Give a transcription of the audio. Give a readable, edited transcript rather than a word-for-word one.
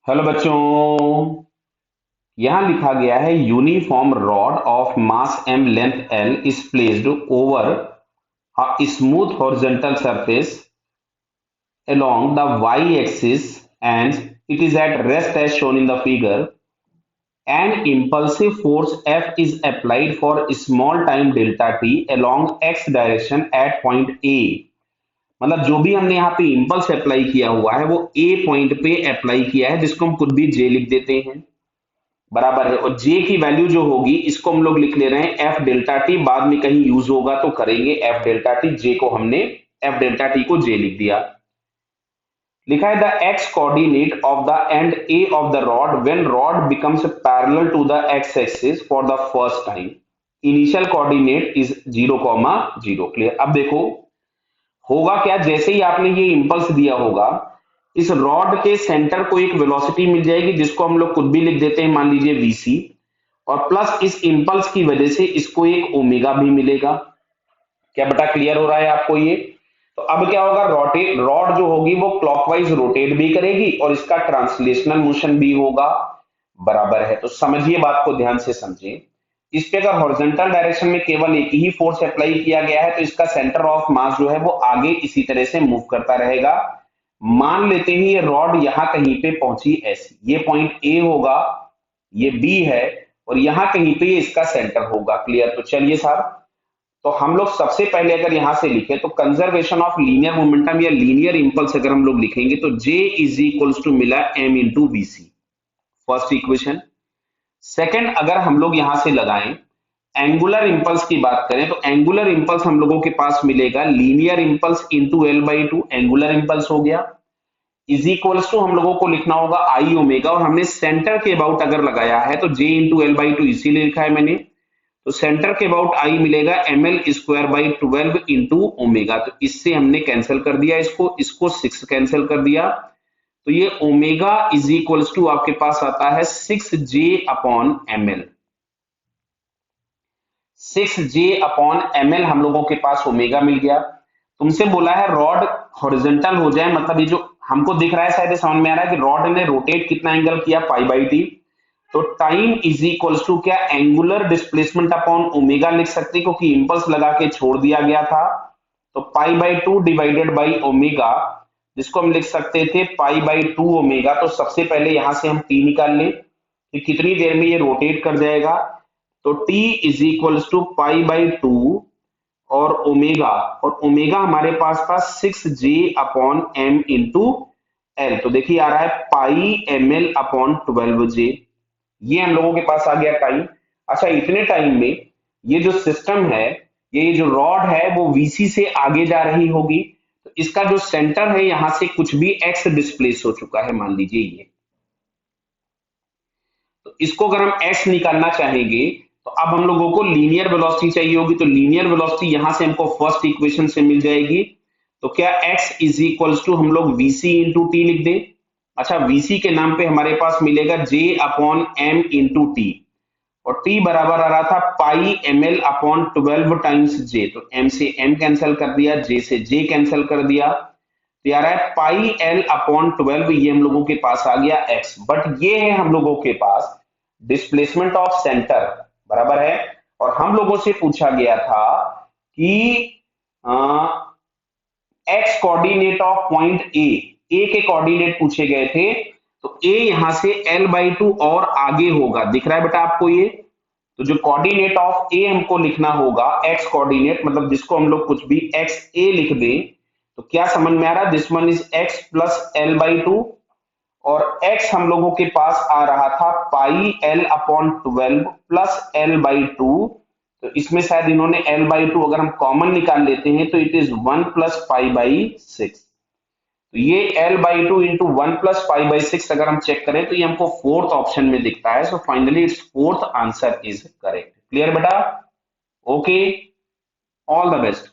Hello बच्चों। यहां लिखा गया है uniform rod of mass M length L is placed over a smooth horizontal surface along the y-axis and it is at rest as shown in the figure. An impulsive force F is applied for small time delta t along x direction at point A. मतलब जो भी हमने यहाँ पे impulse apply किया हुआ है वो ए पॉइंट पे अप्लाई किया है, जिसको हम खुद भी जे लिख देते हैं, बराबर है। और जे की वैल्यू जो होगी इसको हम लोग लिख ले रहे हैं एफ डेल्टा टी, बाद में कहीं यूज होगा तो करेंगे एफ डेल्टा टी, जे को हमने एफ डेल्टा टी को जे लिख दिया। लिखा है the x coordinate of the end A of the rod when rod becomes parallel to the x axis for the first time, initial coordinate is 0,0। Clear. अब देखो होगा क्या, जैसे ही आपने ये इंपल्स दिया होगा इस रॉड के सेंटर को एक वेलोसिटी मिल जाएगी जिसको हम लोग खुद भी लिख देते हैं, मान लीजिए वीसी, और प्लस इस इंपल्स की वजह से इसको एक ओमेगा भी मिलेगा। क्या बेटा क्लियर हो रहा है आपको ये? तो अब क्या होगा, रोटेट रॉड जो होगी वो क्लॉकवाइज रोटेट भी करेगी और इसका ट्रांसलेशनल मोशन भी होगा, बराबर है। तो समझिए बात को, ध्यान से समझिए। इस पे अगर हॉरिजॉन्टल डायरेक्शन में केवल एक ही फोर्स अप्लाई किया गया है तो इसका सेंटर ऑफ मास जो है वो आगे इसी तरह से मूव करता रहेगा। मान लेते हैं ये रॉड यहां कहीं पे पहुंची ऐसी, ये पॉइंट ए होगा, ये बी है और यहां कहीं पे इसका सेंटर होगा। क्लियर। तो चलिए साहब, तो हम लोग सबसे पहले अगर यहां से लिखे तो कंजर्वेशन ऑफ लीनियर मोमेंटम या लीनियर इंपल्स अगर हम लोग लिखेंगे तो J इज इक्वल्स टू मिला m into B C, first equation. Second अगर हम लोग यहां से लगाएं एंगुलर इंपल्स की बात करें तो एंगुलर इंपल्स हम लोगों के पास मिलेगा linear impulse into L by two, angular impulse हो गया, इज इक्वल्स टू हम लोगों को लिखना होगा आई ओमेगा, और हमने सेंटर के अबाउट अगर लगाया है तो J into L by two इसीलिए लिखा है मैंने, तो सेंटर के अबाउट आई मिलेगा M L square by 12 into omega. तो इससे हमने कैंसिल कर दिया, इसको 6 कैंसिल कर दिया, तो ये ओमेगा इज इक्वल्स टू आपके पास आता है 6J upon M L. 6J upon M L हम लोगों के पास ओमेगा मिल गया। तुमसे बोला है रॉड हॉरिजॉन्टल हो जाए, मतलब ये जो हमको दिख रहा है शायद समझ में आ रहा है कि रॉड ने रोटेट कितना एंगल किया, पाई बाई टी। तो टाइम इज इक्वल्स टू क्या, एंगुलर डिस्प्लेसमेंट अपॉन ओमेगा लिख सकते, क्योंकि इंपल्स लगा के छोड़ दिया गया था। तो पाई by two divided by omega, जिसको हम लिख सकते थे पाई बाई टू ओमेगा। तो सबसे पहले यहां से हम टी निकाल लें कि कितनी देर में ये रोटेट कर जाएगा। तो T is equals to pi by two और ओमेगा हमारे पास था 6J upon m into L. तो देखिए आ रहा है पाई एम एल अपॉन 12J, ये हम लोगों के पास आ गया टाइम। अच्छा, इतने टाइम में ये जो सिस्टम है, ये जो रॉड है वो वीसी से आगे जा रही होगी, तो इसका जो सेंटर है यहां से कुछ भी एक्स डिस्प्लेस हो चुका है, मान लीजिए ये। तो इसको अगर हम एक्स निकालना चाहेंगे तो अब हम लोगों को लीनियर वेलोसिटी चाहिए होगी, तो लीनियर वेलोसिटी यहां से हमको फर्स्ट इक्वेशन से मिल जाएगी। तो क्या x इज इक्वल्स टू हम लोग vc इंटू टी लिख दें। अच्छा, vc के नाम पे हमारे पास मिलेगा j upon m into t, और t बराबर आ रहा था pi m l upon 12 times j। तो m से m कैंसिल कर दिया, j से j कैंसिल कर दिया, तो आ रहा है पाई एल अपॉन 12, ये हम लोगों के पास आ गया x। बट ये है हम लोगों के पास डिस्प्लेसमेंट ऑफ सेंटर, बराबर है। और हम लोगों से पूछा गया था कि x coordinate of point A के कोऑर्डिनेट पूछे गए थे, तो ए यहां से एल बाई टू और आगे होगा, दिख रहा है बेटा आपको ये। तो जो कोऑर्डिनेट ऑफ ए हमको लिखना होगा एक्स कोऑर्डिनेट, मतलब जिसको हम लोग कुछ भी एक्स ए लिख दें, तो क्या समझ में आ रहा है, this one is x plus L by two, और x हम लोगों के पास आ रहा था pi L upon 12 plus L by two. तो इसमें शायद इन्होंने एल बाई टू अगर हम कॉमन निकाल लेते हैं तो it is 1 plus pi by 6। तो ये L by two into 1 plus pi by 6 अगर हम चेक करें तो ये हमको फोर्थ ऑप्शन में दिखता है। So finally it's fourth answer is correct. Clear बेटा? Okay, all the best.